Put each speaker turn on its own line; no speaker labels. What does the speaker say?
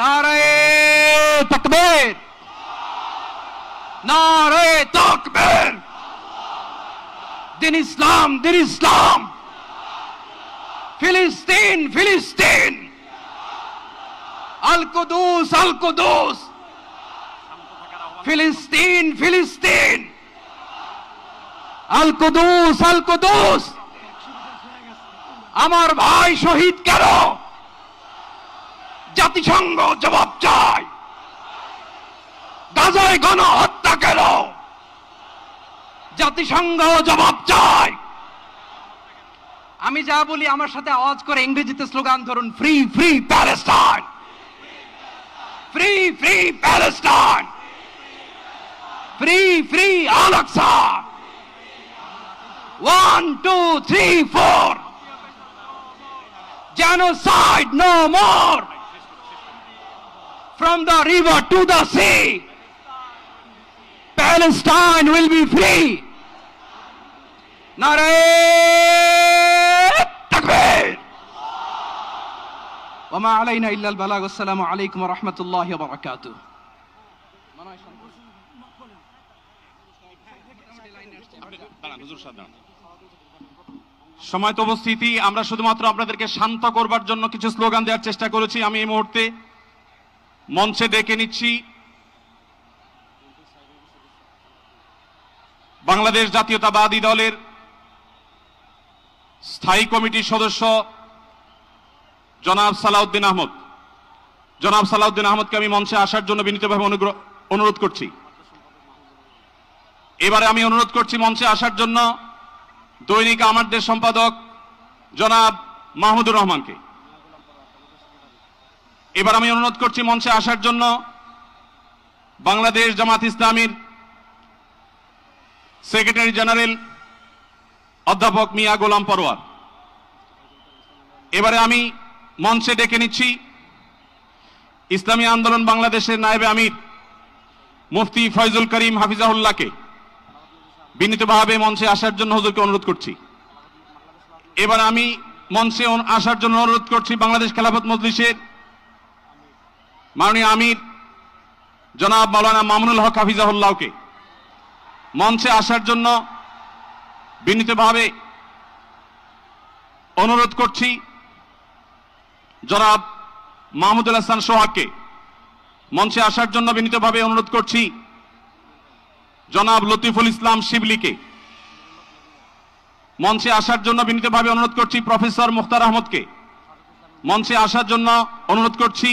নারায়ে তাকবীর, নারায়ে তাকবীর। দিন ইসলাম, দিন ইসলাম। ফিলিস্তিন, ফিলিস্তিন। আল কুদুস, আল কুদুস। ফিলিস্তিন, ফিলিস্তিন। আল কুদুস, আল কুদুস। আমার ভাই শহীদ কেন? জাতিসংঘ জবাব চায়। গাজায় গণহত্যা কেন? জাতিসংঘ জবাব চায়। আমি যা বলি আমার সাথে আওয়াজ করে ইংরেজিতে স্লোগান ধরুন, free free Palestine, free free Palestine, free free Al Aqsa. 1 2 3 4, genocide no more. From the river to the sea, Palestine will be free. Nare takbir. Wa ma alayna illa al-balagh. Assalamu alaykum wa rahmatullahi wa barakatuh.
সময়ত উপস্থিতি, আমরা শুধুমাত্র আপনাদেরকে শান্ত করবার জন্য কিছু slogan দেওয়ার চেষ্টা করেছি। আমি এই মুহূর্তে মঞ্চে ডেকে নিচ্ছি বাংলাদেশ জাতীয়তাবাদী দলের স্থায়ী কমিটির সদস্য জনাব সালাউদ্দিন আহমদ। জনাব সালাউদ্দিন আহমদকে আমি মঞ্চে আসার জন্য বিনীতভাবে অনুরোধ করছি। এবারে আমি অনুরোধ করছি মঞ্চে আসার জন্য দৈনিক আমাদের সম্পাদক জনাব মাহমুদুর রহমানকে। এবার আমি অনুরোধ করছি মঞ্চে আসার জন্য বাংলাদেশ জামাত ইসলামীর সেক্রেটারি জেনারেল অধ্যাপক মিয়া গোলাম পরোয়ার। এবারে আমি মঞ্চে ডেকে নিচ্ছি ইসলামী আন্দোলন বাংলাদেশের নায়েবে আমির মুফতি ফয়জুল করিম হাফিজাহুল্লাহকে বিনীতভাবে মঞ্চে আসার জন্য হুজুরকে অনুরোধ করছি। এবার আমি মঞ্চে আসার জন্য অনুরোধ করছি বাংলাদেশ খেলাফত মজলিসের মাননীয় আমির জনাব মাওলানা মামুনুল হক হাফিজাহুল্লাহকে মঞ্চে আসার জন্য বিনীতভাবে অনুরোধ করছি। জনাব মাহমুদুল হাসান সোহাগকে মঞ্চে আসার জন্য বিনীতভাবে অনুরোধ করছি। জনাব লতিফুল ইসলাম শিবলিকে মঞ্চে আসার জন্য বিনীতভাবে অনুরোধ করছি। প্রফেসর মুখতার আহমদকে মঞ্চে আসার জন্য অনুরোধ করছি।